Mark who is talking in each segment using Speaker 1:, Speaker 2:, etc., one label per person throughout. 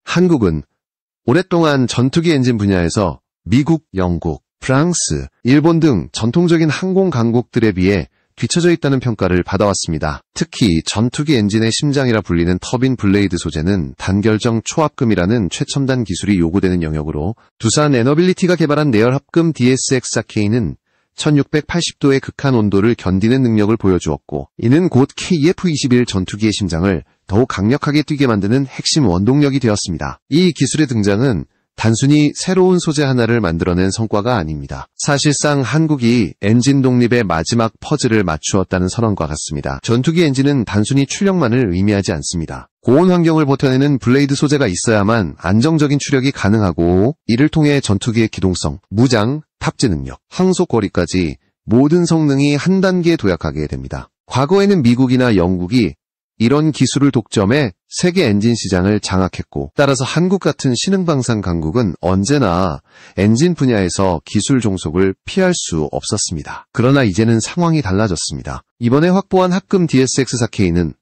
Speaker 1: 한국은 오랫동안 전투기 엔진 분야에서 미국, 영국, 프랑스, 일본 등 전통적인 항공 강국들에 비해 뒤처져 있다는 평가를 받아왔습니다. 특히 전투기 엔진의 심장이라 불리는 터빈 블레이드 소재는 단결정 초합금이라는 최첨단 기술이 요구되는 영역으로 두산 에너빌리티가 개발한 내열 합금 DSX-4K는 1680도의 극한 온도를 견디는 능력을 보여주었고, 이는 곧 KF-21 전투기의 심장을 더욱 강력하게 뛰게 만드는 핵심 원동력이 되었습니다. 이 기술의 등장은 단순히 새로운 소재 하나를 만들어낸 성과가 아닙니다. 사실상 한국이 엔진 독립의 마지막 퍼즐을 맞추었다는 선언과 같습니다. 전투기 엔진은 단순히 출력만을 의미하지 않습니다. 고온 환경을 버텨내는 블레이드 소재가 있어야만 안정적인 추력이 가능하고, 이를 통해 전투기의 기동성, 무장, 탑재 능력, 항속 거리까지 모든 성능이 한 단계에 도약하게 됩니다. 과거에는 미국이나 영국이 이런 기술을 독점해 세계 엔진 시장을 장악했고, 따라서 한국 같은 신흥방산 강국은 언제나 엔진 분야에서 기술 종속을 피할 수 없었습니다. 그러나 이제는 상황이 달라졌습니다. 이번에 확보한 합금 DSX-4K는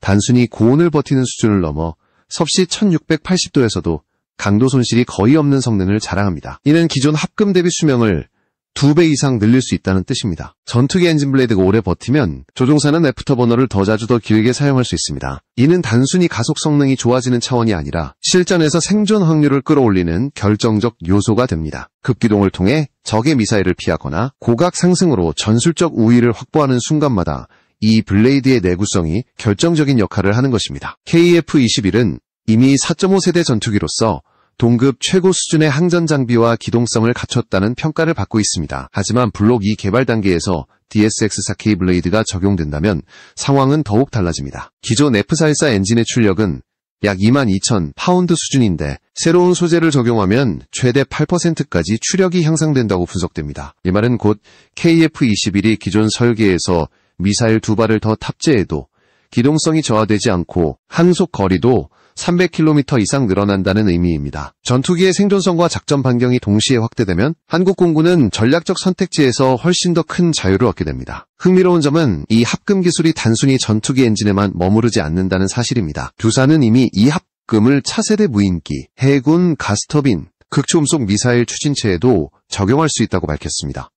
Speaker 1: 단순히 고온을 버티는 수준을 넘어 섭씨 1680도에서도 강도 손실이 거의 없는 성능을 자랑합니다. 이는 기존 합금 대비 수명을 2배 이상 늘릴 수 있다는 뜻입니다. 전투기 엔진 블레이드가 오래 버티면 조종사는 애프터버너를 더 자주 더 길게 사용할 수 있습니다. 이는 단순히 가속 성능이 좋아지는 차원이 아니라 실전에서 생존 확률을 끌어올리는 결정적 요소가 됩니다. 급기동을 통해 적의 미사일을 피하거나 고각 상승으로 전술적 우위를 확보하는 순간마다 이 블레이드의 내구성이 결정적인 역할을 하는 것입니다. KF-21은 이미 4.5세대 전투기로서 동급 최고 수준의 항전 장비와 기동성을 갖췄다는 평가를 받고 있습니다. 하지만 블록 2 개발 단계에서 DSX-4K 블레이드가 적용된다면 상황은 더욱 달라집니다. 기존 F414 엔진의 출력은 약 22,000파운드 수준인데, 새로운 소재를 적용하면 최대 8%까지 추력이 향상된다고 분석됩니다. 이 말은 곧 KF-21이 기존 설계에서 미사일 2발을 더 탑재해도 기동성이 저하되지 않고 항속 거리도 300km 이상 늘어난다는 의미입니다. 전투기의 생존성과 작전 반경이 동시에 확대되면 한국 공군은 전략적 선택지에서 훨씬 더 큰 자유를 얻게 됩니다. 흥미로운 점은 이 합금 기술이 단순히 전투기 엔진에만 머무르지 않는다는 사실입니다. 두산은 이미 이 합금을 차세대 무인기, 해군 가스터빈, 극초음속 미사일 추진체에도 적용할 수 있다고 밝혔습니다.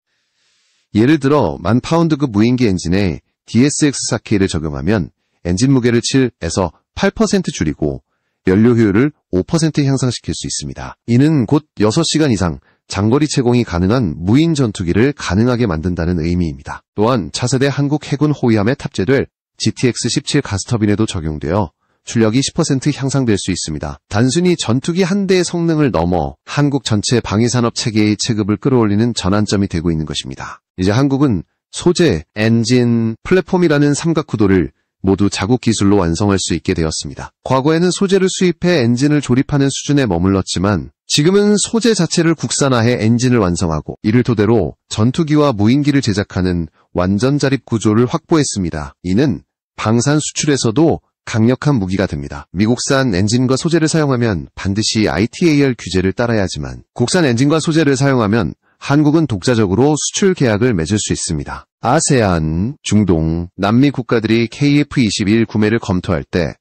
Speaker 1: 예를 들어 10,000파운드급 무인기 엔진에 DSX-4K를 적용하면 엔진 무게를 7에서 8% 줄이고 연료 효율을 5% 향상시킬 수 있습니다. 이는 곧 6시간 이상 장거리 채공이 가능한 무인 전투기를 가능하게 만든다는 의미입니다. 또한 차세대 한국 해군 호위함에 탑재될 GTX-17 가스터빈에도 적용되어 출력이 10% 향상될 수 있습니다. 단순히 전투기 한 대의 성능을 넘어 한국 전체 방위산업 체계의 체급을 끌어올리는 전환점이 되고 있는 것입니다. 이제 한국은 소재, 엔진, 플랫폼이라는 삼각구도를 모두 자국 기술로 완성할 수 있게 되었습니다. 과거에는 소재를 수입해 엔진을 조립하는 수준에 머물렀지만, 지금은 소재 자체를 국산화해 엔진을 완성하고, 이를 토대로 전투기와 무인기를 제작하는 완전 자립 구조를 확보했습니다. 이는 방산 수출에서도 강력한 무기가 됩니다. 미국산 엔진과 소재를 사용하면 반드시 ITAR 규제를 따라야 하지만, 국산 엔진과 소재를 사용하면 한국은 독자적으로 수출 계약을 맺을 수 있습니다. 아세안, 중동, 남미 국가들이 KF-21 구매를 검토할 때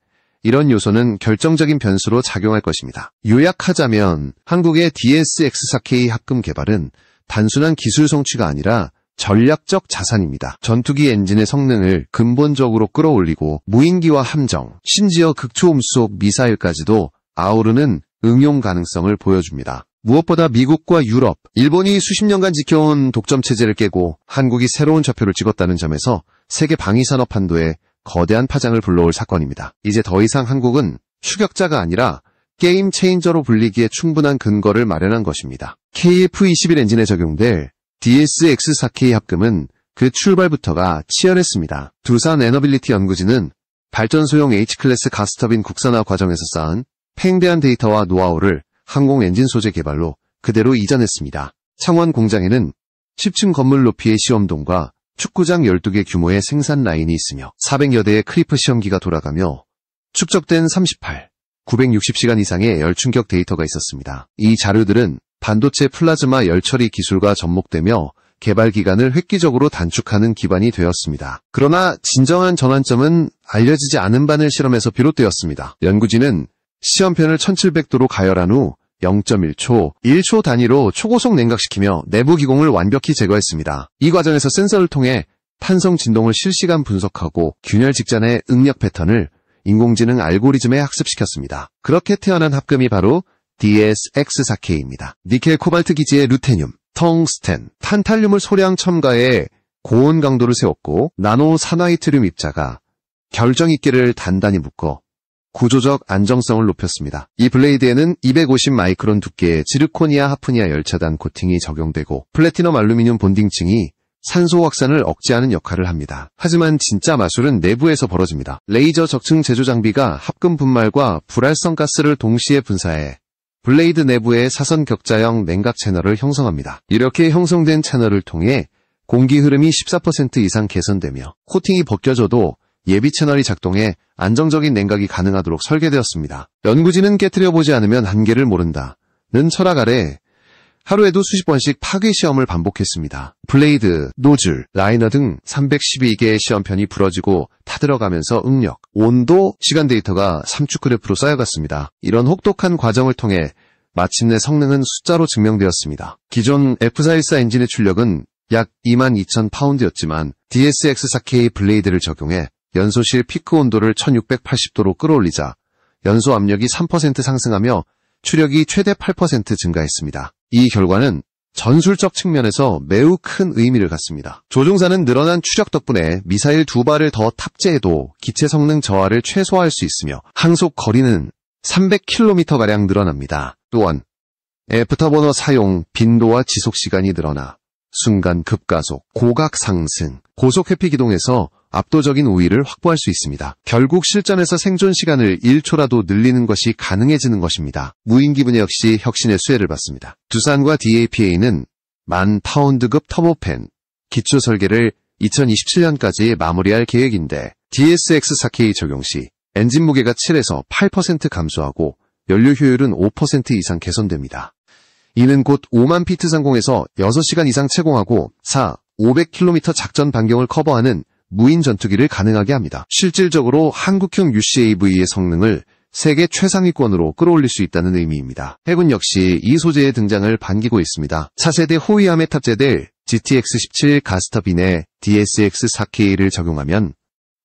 Speaker 1: 이런 요소는 결정적인 변수로 작용할 것입니다. 요약하자면 한국의 DSX-4K 합금 개발은 단순한 기술 성취가 아니라 전략적 자산입니다. 전투기 엔진의 성능을 근본적으로 끌어올리고 무인기와 함정, 심지어 극초음속 미사일까지도 아우르는 응용 가능성을 보여줍니다. 무엇보다 미국과 유럽, 일본이 수십 년간 지켜온 독점 체제를 깨고 한국이 새로운 좌표를 찍었다는 점에서 세계 방위산업 한도에 거대한 파장을 불러올 사건입니다. 이제 더 이상 한국은 추격자가 아니라 게임 체인저로 불리기에 충분한 근거를 마련한 것입니다. KF-21 엔진에 적용될 DSX-4K 합금은 그 출발부터가 치열했습니다. 두산 에너빌리티 연구진은 발전소용 H클래스 가스터빈 국산화 과정에서 쌓은 팽배한 데이터와 노하우를 항공 엔진 소재 개발로 그대로 이전했습니다. 창원 공장에는 10층 건물 높이의 시험동과 축구장 12개 규모의 생산 라인이 있으며 400여 대의 크리프 시험기가 돌아가며 축적된 960시간 이상의 열충격 데이터가 있었습니다. 이 자료들은 반도체 플라즈마 열처리 기술과 접목되며 개발 기간을 획기적으로 단축하는 기반이 되었습니다. 그러나 진정한 전환점은 알려지지 않은 바늘 실험에서 비롯되었습니다. 연구진은 시험편을 1700도로 가열한 후 0.1초, 1초 단위로 초고속 냉각시키며 내부 기공을 완벽히 제거했습니다. 이 과정에서 센서를 통해 탄성 진동을 실시간 분석하고 균열 직전의 응력 패턴을 인공지능 알고리즘에 학습시켰습니다. 그렇게 태어난 합금이 바로 DSX4K입니다. 니켈 코발트 기지에 루테늄, 텅스텐, 탄탈륨을 소량 첨가해 고온 강도를 세웠고 나노 산화이트륨 입자가 결정 있기를 단단히 묶어 구조적 안정성을 높였습니다. 이 블레이드에는 250 마이크론 두께의 지르코니아 하프니아 열차단 코팅이 적용되고 플래티넘 알루미늄 본딩층이 산소 확산을 억제하는 역할을 합니다. 하지만 진짜 마술은 내부에서 벌어집니다. 레이저 적층 제조 장비가 합금 분말과 불활성 가스를 동시에 분사해 블레이드 내부의 사선 격자형 냉각 채널을 형성합니다. 이렇게 형성된 채널을 통해 공기 흐름이 14% 이상 개선되며 코팅이 벗겨져도 예비 채널이 작동해 안정적인 냉각이 가능하도록 설계되었습니다. 연구진은 깨트려보지 않으면 한계를 모른다는 철학 아래 하루에도 수십 번씩 파괴 시험을 반복했습니다. 블레이드, 노즐, 라이너 등 312개의 시험편이 부러지고 타들어가면서 응력, 온도, 시간 데이터가 삼축 그래프로 쌓여갔습니다. 이런 혹독한 과정을 통해 마침내 성능은 숫자로 증명되었습니다. 기존 F414 엔진의 출력은 약 22,000파운드였지만 DSX4K 블레이드를 적용해 연소실 피크 온도를 1680도로 끌어올리자 연소 압력이 3% 상승하며 추력이 최대 8% 증가했습니다. 이 결과는 전술적 측면에서 매우 큰 의미를 갖습니다. 조종사는 늘어난 추력 덕분에 미사일 2발을 더 탑재해도 기체 성능 저하를 최소화할 수 있으며 항속 거리는 300km가량 늘어납니다. 또한 애프터버너 사용 빈도와 지속 시간이 늘어나 순간 급가속, 고각 상승, 고속 회피 기동에서 압도적인 우위를 확보할 수 있습니다. 결국 실전에서 생존 시간을 1초라도 늘리는 것이 가능해지는 것입니다. 무인기 분야 역시 혁신의 수혜를 받습니다. 두산과 DAPA는 10,000파운드급 터보팬 기초 설계를 2027년까지 마무리할 계획인데 DSX4K 적용 시 엔진 무게가 7에서 8% 감소하고 연료 효율은 5% 이상 개선됩니다. 이는 곧 5만 피트 상공에서 6시간 이상 채공하고 500km 작전 반경을 커버하는 무인 전투기를 가능하게 합니다. 실질적으로 한국형 UCAV의 성능을 세계 최상위권으로 끌어올릴 수 있다는 의미입니다. 해군 역시 이 소재의 등장을 반기고 있습니다. 차세대 호위함에 탑재될 GTX-17 가스터빈에 DSX-4K를 적용하면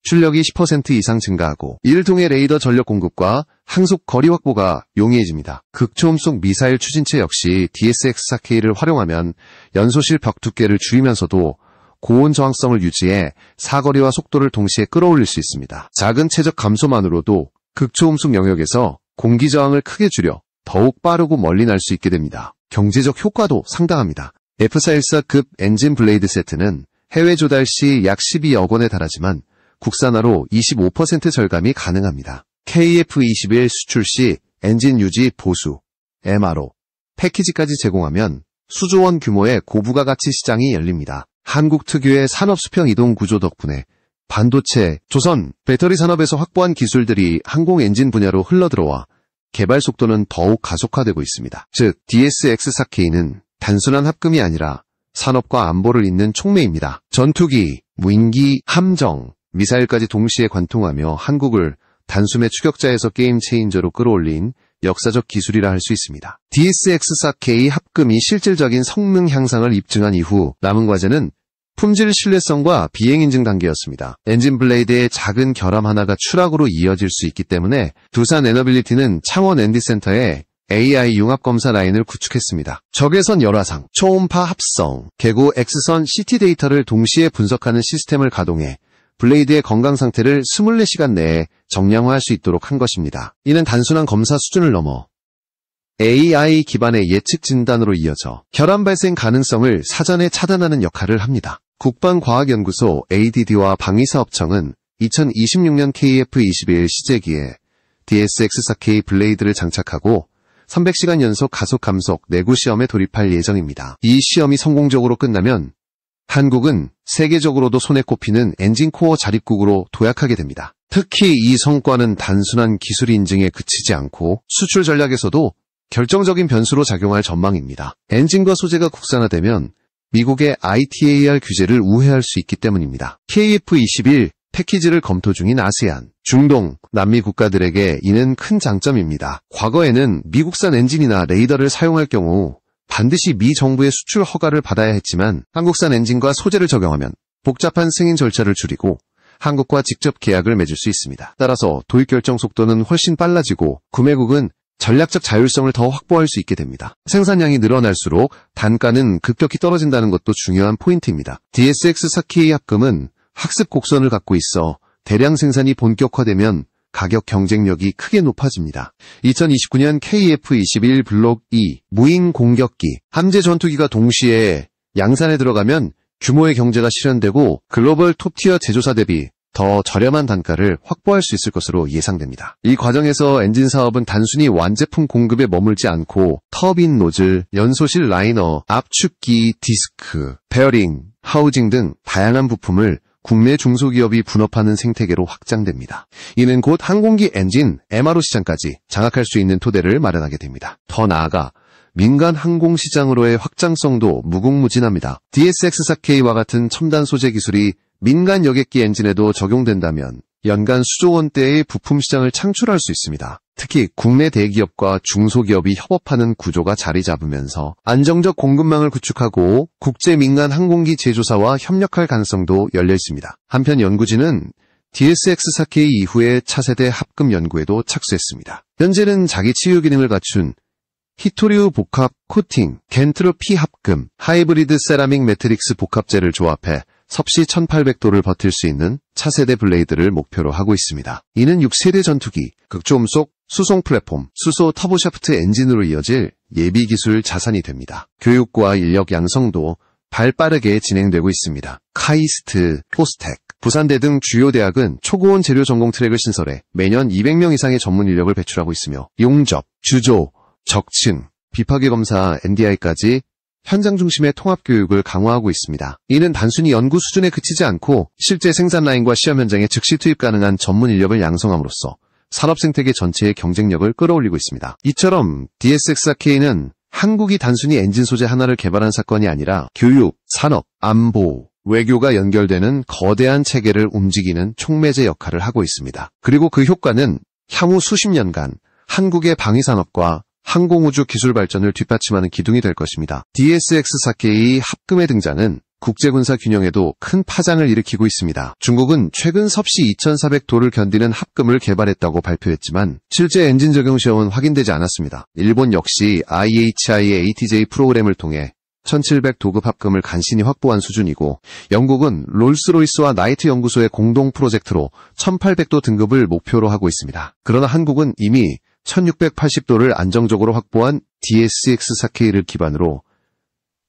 Speaker 1: 출력이 10% 이상 증가하고 이를 통해 레이더 전력 공급과 항속 거리 확보가 용이해집니다. 극초음속 미사일 추진체 역시 DSX-4K를 활용하면 연소실 벽 두께를 줄이면서도 고온 저항성을 유지해 사거리와 속도를 동시에 끌어올릴 수 있습니다. 작은 최적 감소만으로도 극초음속 영역에서 공기 저항을 크게 줄여 더욱 빠르고 멀리 날 수 있게 됩니다. 경제적 효과도 상당합니다. F414급 엔진 블레이드 세트는 해외 조달 시 약 12억 원에 달하지만 국산화로 25% 절감이 가능합니다. KF-21 수출 시 엔진 유지 보수, MRO, 패키지까지 제공하면 수조 원 규모의 고부가 가치 시장이 열립니다. 한국 특유의 산업 수평 이동 구조 덕분에 반도체, 조선, 배터리 산업에서 확보한 기술들이 항공 엔진 분야로 흘러들어와 개발 속도는 더욱 가속화되고 있습니다. 즉, DSX4K는 단순한 합금이 아니라 산업과 안보를 잇는 촉매입니다. 전투기, 무인기, 함정, 미사일까지 동시에 관통하며 한국을 단숨에 추격자에서 게임 체인저로 끌어올린 역사적 기술이라 할 수 있습니다. DSX4K 합금이 실질적인 성능 향상을 입증한 이후 남은 과제는 품질 신뢰성과 비행 인증 단계였습니다. 엔진 블레이드의 작은 결함 하나가 추락으로 이어질 수 있기 때문에 두산 에너빌리티는 창원 앤디센터에 AI 융합 검사 라인을 구축했습니다. 적외선 열화상, 초음파 합성, 계고 X선 CT 데이터를 동시에 분석하는 시스템을 가동해 블레이드의 건강 상태를 24시간 내에 정량화할 수 있도록 한 것입니다. 이는 단순한 검사 수준을 넘어 AI 기반의 예측 진단으로 이어져 결함 발생 가능성을 사전에 차단하는 역할을 합니다. 국방과학연구소 ADD와 방위사업청은 2026년 KF-21 시제기에 DSX-4K 블레이드를 장착하고 300시간 연속 가속 감속 내구 시험에 돌입할 예정입니다. 이 시험이 성공적으로 끝나면 한국은 세계적으로도 손에 꼽히는 엔진코어 자립국으로 도약하게 됩니다. 특히 이 성과는 단순한 기술 인증에 그치지 않고 수출 전략에서도 결정적인 변수로 작용할 전망입니다. 엔진과 소재가 국산화되면 미국의 ITAR 규제를 우회할 수 있기 때문입니다. KF-21 패키지를 검토 중인 아세안, 중동, 남미 국가들에게 이는 큰 장점입니다. 과거에는 미국산 엔진이나 레이더를 사용할 경우 반드시 미 정부의 수출 허가를 받아야 했지만 한국산 엔진과 소재를 적용하면 복잡한 승인 절차를 줄이고 한국과 직접 계약을 맺을 수 있습니다. 따라서 도입 결정 속도는 훨씬 빨라지고 구매국은 전략적 자율성을 더 확보할 수 있게 됩니다. 생산량이 늘어날수록 단가는 급격히 떨어진다는 것도 중요한 포인트입니다. DSX-4K 합금은 학습 곡선을 갖고 있어 대량 생산이 본격화되면 가격 경쟁력이 크게 높아집니다. 2029년 KF-21 블록 2 무인 공격기, 함재 전투기가 동시에 양산에 들어가면 규모의 경제가 실현되고 글로벌 톱티어 제조사 대비 더 저렴한 단가를 확보할 수 있을 것으로 예상됩니다. 이 과정에서 엔진 사업은 단순히 완제품 공급에 머물지 않고 터빈 노즐, 연소실 라이너, 압축기, 디스크, 베어링, 하우징 등 다양한 부품을 국내 중소기업이 분업하는 생태계로 확장됩니다. 이는 곧 항공기 엔진, MRO 시장까지 장악할 수 있는 토대를 마련하게 됩니다. 더 나아가 민간 항공시장으로의 확장성도 무궁무진합니다. DSX-4K와 같은 첨단 소재 기술이 민간 여객기 엔진에도 적용된다면 연간 수조 원대의 부품 시장을 창출할 수 있습니다. 특히 국내 대기업과 중소기업이 협업하는 구조가 자리 잡으면서 안정적 공급망을 구축하고 국제 민간 항공기 제조사와 협력할 가능성도 열려 있습니다. 한편 연구진은 DSX-4K 이후의 차세대 합금 연구에도 착수했습니다. 현재는 자기 치유 기능을 갖춘 히토류 복합 코팅, 겐트로피 합금, 하이브리드 세라믹 매트릭스 복합재를 조합해 섭씨 1800도를 버틸 수 있는 차세대 블레이드를 목표로 하고 있습니다. 이는 6세대 전투기, 극초음속 수송 플랫폼, 수소 터보샤프트 엔진으로 이어질 예비기술 자산이 됩니다. 교육과 인력 양성도 발빠르게 진행되고 있습니다. 카이스트, 포스텍, 부산대 등 주요 대학은 초고온 재료 전공 트랙을 신설해 매년 200명 이상의 전문 인력을 배출하고 있으며 용접, 주조, 적층, 비파괴 검사, NDI까지 현장 중심의 통합 교육을 강화하고 있습니다. 이는 단순히 연구 수준에 그치지 않고 실제 생산 라인과 시험 현장에 즉시 투입 가능한 전문 인력을 양성함으로써 산업 생태계 전체의 경쟁력을 끌어올리고 있습니다. 이처럼 DSX-4K는 한국이 단순히 엔진 소재 하나를 개발한 사건이 아니라 교육, 산업, 안보, 외교가 연결되는 거대한 체계를 움직이는 촉매제 역할을 하고 있습니다. 그리고 그 효과는 향후 수십 년간 한국의 방위산업과 항공우주 기술 발전을 뒷받침하는 기둥이 될 것입니다. DSX-4K 합금의 등장은 국제군사 균형에도 큰 파장을 일으키고 있습니다. 중국은 최근 섭씨 2400도를 견디는 합금을 개발했다고 발표했지만 실제 엔진 적용 시험은 확인되지 않았습니다. 일본 역시 IHI의 ATJ 프로그램을 통해 1700도급 합금을 간신히 확보한 수준이고 영국은 롤스로이스와 나이트 연구소의 공동 프로젝트로 1800도 등급을 목표로 하고 있습니다. 그러나 한국은 이미 1680도를 안정적으로 확보한 DSX-4K를 기반으로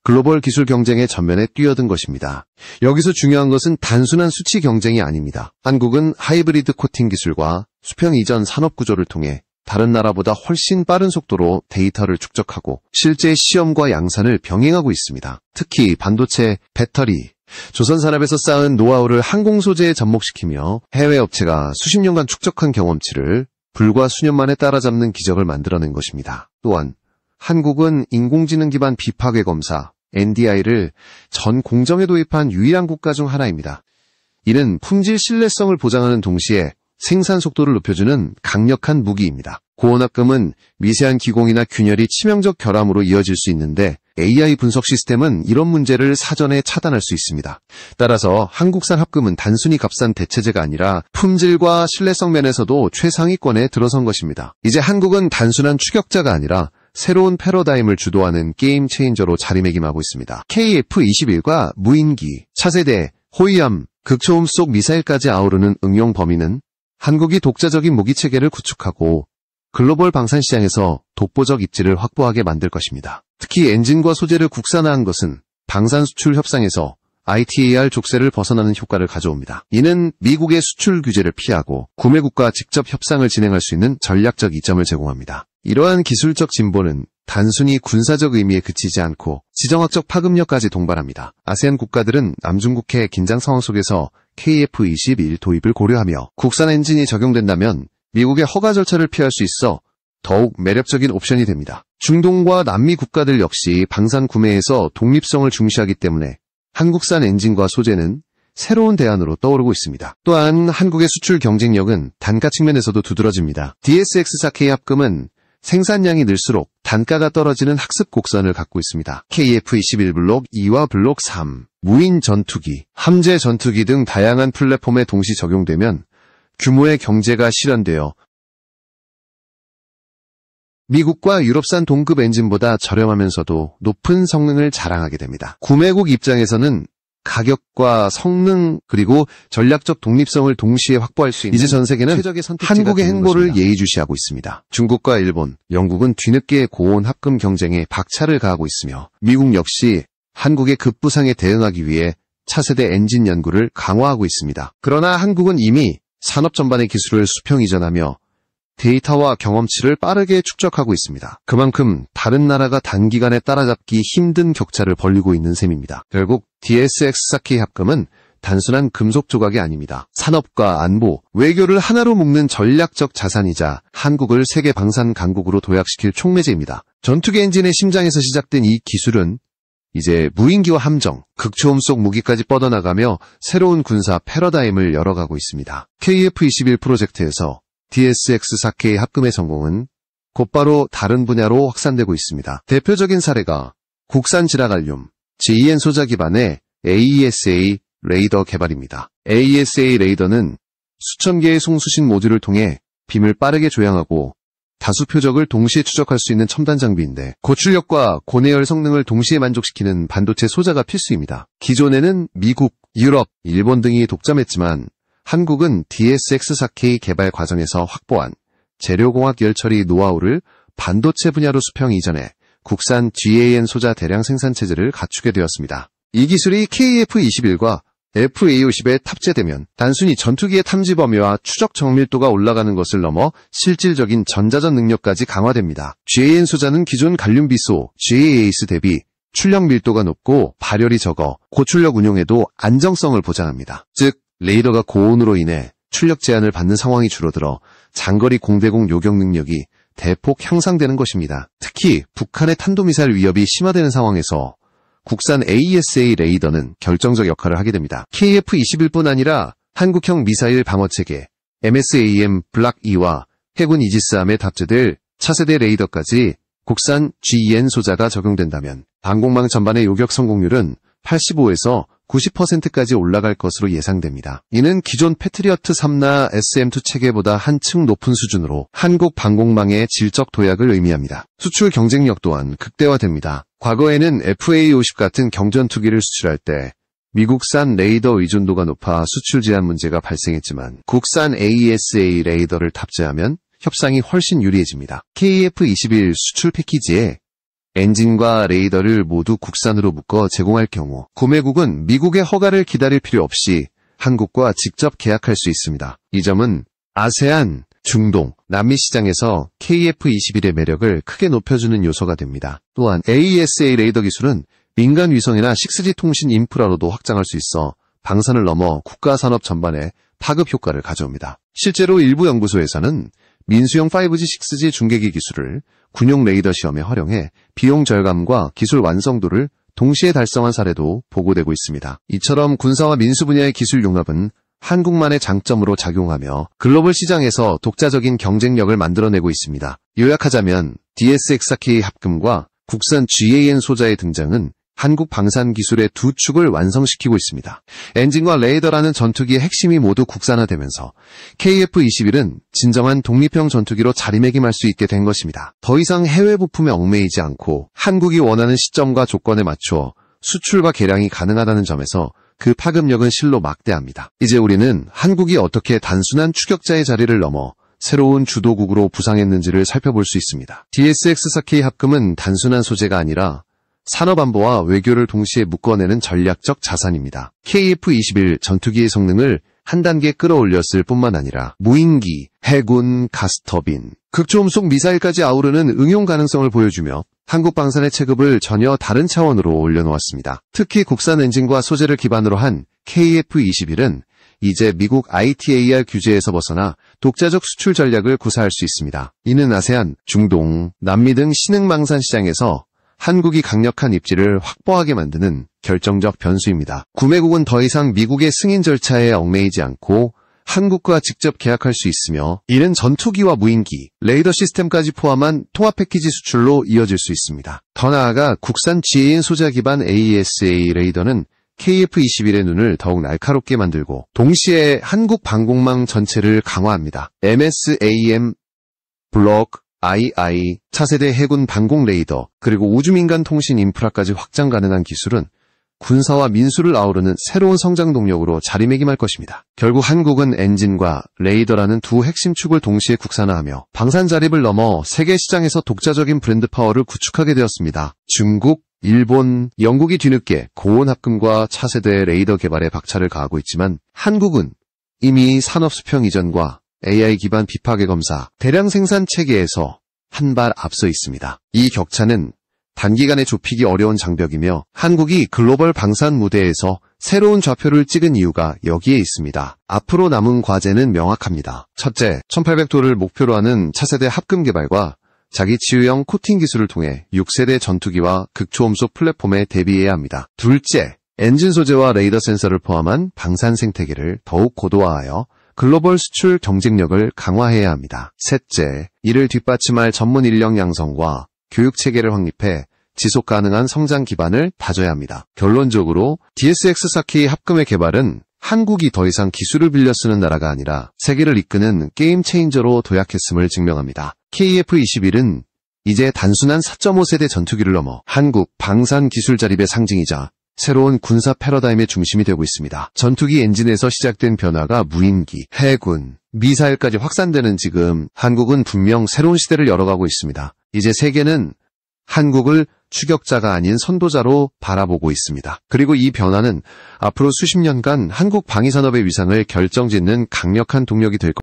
Speaker 1: 글로벌 기술 경쟁의 전면에 뛰어든 것입니다. 여기서 중요한 것은 단순한 수치 경쟁이 아닙니다. 한국은 하이브리드 코팅 기술과 수평 이전 산업 구조를 통해 다른 나라보다 훨씬 빠른 속도로 데이터를 축적하고 실제 시험과 양산을 병행하고 있습니다. 특히 반도체, 배터리, 조선 산업에서 쌓은 노하우를 항공 소재에 접목시키며 해외 업체가 수십 년간 축적한 경험치를 불과 수년 만에 따라잡는 기적을 만들어낸 것입니다. 또한 한국은 인공지능 기반 비파괴 검사, NDI를 전 공정에 도입한 유일한 국가 중 하나입니다. 이는 품질 신뢰성을 보장하는 동시에 생산 속도를 높여주는 강력한 무기입니다. 고온합금은 미세한 기공이나 균열이 치명적 결함으로 이어질 수 있는데 AI 분석 시스템은 이런 문제를 사전에 차단할 수 있습니다. 따라서 한국산 합금은 단순히 값싼 대체제가 아니라 품질과 신뢰성 면에서도 최상위권에 들어선 것입니다. 이제 한국은 단순한 추격자가 아니라 새로운 패러다임을 주도하는 게임 체인저로 자리매김하고 있습니다. KF-21과 무인기, 차세대, 호위함, 극초음 속 미사일까지 아우르는 응용 범위는 한국이 독자적인 무기체계를 구축하고 글로벌 방산시장에서 독보적 입지를 확보하게 만들 것입니다. 특히 엔진과 소재를 국산화한 것은 방산 수출 협상에서 ITAR 족쇄를 벗어나는 효과를 가져옵니다. 이는 미국의 수출 규제를 피하고 구매국과 직접 협상을 진행할 수 있는 전략적 이점을 제공합니다. 이러한 기술적 진보는 단순히 군사적 의미에 그치지 않고 지정학적 파급력까지 동반합니다. 아세안 국가들은 남중국해 긴장 상황 속에서 KF-21 도입을 고려하며 국산 엔진이 적용된다면 미국의 허가 절차를 피할 수 있어 더욱 매력적인 옵션이 됩니다. 중동과 남미 국가들 역시 방산 구매에서 독립성을 중시하기 때문에 한국산 엔진과 소재는 새로운 대안으로 떠오르고 있습니다. 또한 한국의 수출 경쟁력은 단가 측면에서도 두드러집니다. DSX-4K 합금은 생산량이 늘수록 단가가 떨어지는 학습 곡선을 갖고 있습니다. KF-21 블록 2와 블록 3, 무인 전투기, 함재 전투기 등 다양한 플랫폼에 동시 적용되면 규모의 경제가 실현되어 미국과 유럽산 동급 엔진보다 저렴하면서도 높은 성능을 자랑하게 됩니다. 구매국 입장에서는 가격과 성능 그리고 전략적 독립성을 동시에 확보할 수 있는 이제 전 세계는 한국의 행보를 예의주시하고 있습니다. 중국과 일본, 영국은 뒤늦게 고온 합금 경쟁에 박차를 가하고 있으며 미국 역시 한국의 급부상에 대응하기 위해 차세대 엔진 연구를 강화하고 있습니다. 그러나 한국은 이미 산업 전반의 기술을 수평 이전하며 데이터와 경험치를 빠르게 축적하고 있습니다. 그만큼 다른 나라가 단기간에 따라잡기 힘든 격차를 벌리고 있는 셈입니다. 결국 DSX-4K 합금은 단순한 금속 조각이 아닙니다. 산업과 안보, 외교를 하나로 묶는 전략적 자산이자 한국을 세계 방산 강국으로 도약시킬 촉매제입니다. 전투기 엔진의 심장에서 시작된 이 기술은 이제 무인기와 함정, 극초음 속 무기까지 뻗어나가며 새로운 군사 패러다임을 열어가고 있습니다. KF-21 프로젝트에서 DSX-4K 합금의 성공은 곧바로 다른 분야로 확산되고 있습니다. 대표적인 사례가 국산 지라갈륨, GEN 소자 기반의 AESA 레이더 개발입니다. AESA 레이더는 수천 개의 송수신 모듈을 통해 빔을 빠르게 조향하고 다수 표적을 동시에 추적할 수 있는 첨단 장비인데 고출력과 고내열 성능을 동시에 만족시키는 반도체 소자가 필수입니다. 기존에는 미국, 유럽, 일본 등이 독점했지만 한국은 DSX-4K 개발 과정에서 확보한 재료공학 열처리 노하우를 반도체 분야로 수평 이전해 국산 GAN 소자 대량 생산 체제를 갖추게 되었습니다. 이 기술이 KF-21과 FA-50에 탑재되면 단순히 전투기의 탐지 범위와 추적 정밀도가 올라가는 것을 넘어 실질적인 전자전 능력까지 강화됩니다. GAN 소자는 기존 갈륨 비소 GAAS 대비 출력 밀도가 높고 발열이 적어 고출력 운용에도 안정성을 보장합니다. 즉 레이더가 고온으로 인해 출력 제한을 받는 상황이 줄어들어 장거리 공대공 요격 능력이 대폭 향상되는 것입니다. 특히 북한의 탄도미사일 위협이 심화되는 상황에서 국산 AESA 레이더는 결정적 역할을 하게 됩니다. KF-21뿐 아니라 한국형 미사일 방어체계 MSAM 블락-2와 해군 이지스함에 탑재될 차세대 레이더까지 국산 GEN 소자가 적용된다면 방공망 전반의 요격 성공률은 85에서 90%까지 올라갈 것으로 예상됩니다. 이는 기존 패트리어트 3나 SM2 체계보다 한층 높은 수준으로 한국 방공망의 질적 도약을 의미합니다. 수출 경쟁력 또한 극대화됩니다. 과거에는 FA-50 같은 경전투기를 수출할 때 미국산 레이더 의존도가 높아 수출 제한 문제가 발생했지만 국산 AESA 레이더를 탑재하면 협상이 훨씬 유리해집니다. KF-21 수출 패키지에 엔진과 레이더를 모두 국산으로 묶어 제공할 경우 구매국은 미국의 허가를 기다릴 필요 없이 한국과 직접 계약할 수 있습니다. 이 점은 아세안, 중동, 남미 시장에서 KF-21의 매력을 크게 높여주는 요소가 됩니다. 또한 AESA 레이더 기술은 민간 위성이나 6G 통신 인프라로도 확장할 수 있어 방산을 넘어 국가 산업 전반에 파급 효과를 가져옵니다. 실제로 일부 연구소에서는 민수형 5G, 6G 중계기 기술을 군용 레이더 시험에 활용해 비용 절감과 기술 완성도를 동시에 달성한 사례도 보고되고 있습니다. 이처럼 군사와 민수 분야의 기술 융합은 한국만의 장점으로 작용하며 글로벌 시장에서 독자적인 경쟁력을 만들어내고 있습니다. 요약하자면 DSX-4K 합금과 국산 GAN 소자의 등장은 한국 방산 기술의 두 축을 완성시키고 있습니다. 엔진과 레이더라는 전투기의 핵심이 모두 국산화되면서 KF-21은 진정한 독립형 전투기로 자리매김할 수 있게 된 것입니다. 더 이상 해외 부품에 얽매이지 않고 한국이 원하는 시점과 조건에 맞추어 수출과 개량이 가능하다는 점에서 그 파급력은 실로 막대합니다. 이제 우리는 한국이 어떻게 단순한 추격자의 자리를 넘어 새로운 주도국으로 부상했는지를 살펴볼 수 있습니다. DSX-4K 합금은 단순한 소재가 아니라 산업안보와 외교를 동시에 묶어내는 전략적 자산입니다. KF-21 전투기의 성능을 한 단계 끌어올렸을 뿐만 아니라 무인기, 해군, 가스터빈, 극초음 속 미사일까지 아우르는 응용 가능성을 보여주며 한국 방산의 체급을 전혀 다른 차원으로 올려놓았습니다. 특히 국산 엔진과 소재를 기반으로 한 KF-21은 이제 미국 ITAR 규제에서 벗어나 독자적 수출 전략을 구사할 수 있습니다. 이는 아세안, 중동, 남미 등 신흥망산 시장에서 한국이 강력한 입지를 확보하게 만드는 결정적 변수입니다. 구매국은 더 이상 미국의 승인 절차에 얽매이지 않고 한국과 직접 계약할 수 있으며, 이는 전투기와 무인기, 레이더 시스템까지 포함한 통합 패키지 수출로 이어질 수 있습니다. 더 나아가 국산 GAN 소자 기반 AESA 레이더는 KF-21의 눈을 더욱 날카롭게 만들고 동시에 한국 방공망 전체를 강화합니다. MSAM, 블록, II, 차세대 해군 방공 레이더, 그리고 우주민간 통신 인프라까지 확장 가능한 기술은 군사와 민수를 아우르는 새로운 성장 동력으로 자리매김할 것입니다. 결국 한국은 엔진과 레이더라는 두 핵심 축을 동시에 국산화하며 방산 자립을 넘어 세계 시장에서 독자적인 브랜드 파워를 구축하게 되었습니다. 중국, 일본, 영국이 뒤늦게 고온 합금과 차세대 레이더 개발에 박차를 가하고 있지만 한국은 이미 산업 수평 이전과 AI 기반 비파괴 검사, 대량 생산 체계에서 한 발 앞서 있습니다. 이 격차는 단기간에 좁히기 어려운 장벽이며 한국이 글로벌 방산 무대에서 새로운 좌표를 찍은 이유가 여기에 있습니다. 앞으로 남은 과제는 명확합니다. 첫째, 1800도를 목표로 하는 차세대 합금 개발과 자기 치유형 코팅 기술을 통해 6세대 전투기와 극초음속 플랫폼에 대비해야 합니다. 둘째, 엔진 소재와 레이더 센서를 포함한 방산 생태계를 더욱 고도화하여 글로벌 수출 경쟁력을 강화해야 합니다. 셋째, 이를 뒷받침할 전문 인력 양성과 교육체계를 확립해 지속 가능한 성장 기반을 다져야 합니다. 결론적으로 DSX-4K 합금의 개발은 한국이 더 이상 기술을 빌려 쓰는 나라가 아니라 세계를 이끄는 게임 체인저로 도약했음을 증명합니다. KF-21은 이제 단순한 4.5세대 전투기를 넘어 한국 방산 기술 자립의 상징이자 새로운 군사 패러다임의 중심이 되고 있습니다. 전투기 엔진에서 시작된 변화가 무인기, 해군, 미사일까지 확산되는 지금 한국은 분명 새로운 시대를 열어가고 있습니다. 이제 세계는 한국을 추격자가 아닌 선도자로 바라보고 있습니다. 그리고 이 변화는 앞으로 수십 년간 한국 방위산업의 위상을 결정짓는 강력한 동력이 될 것입니다.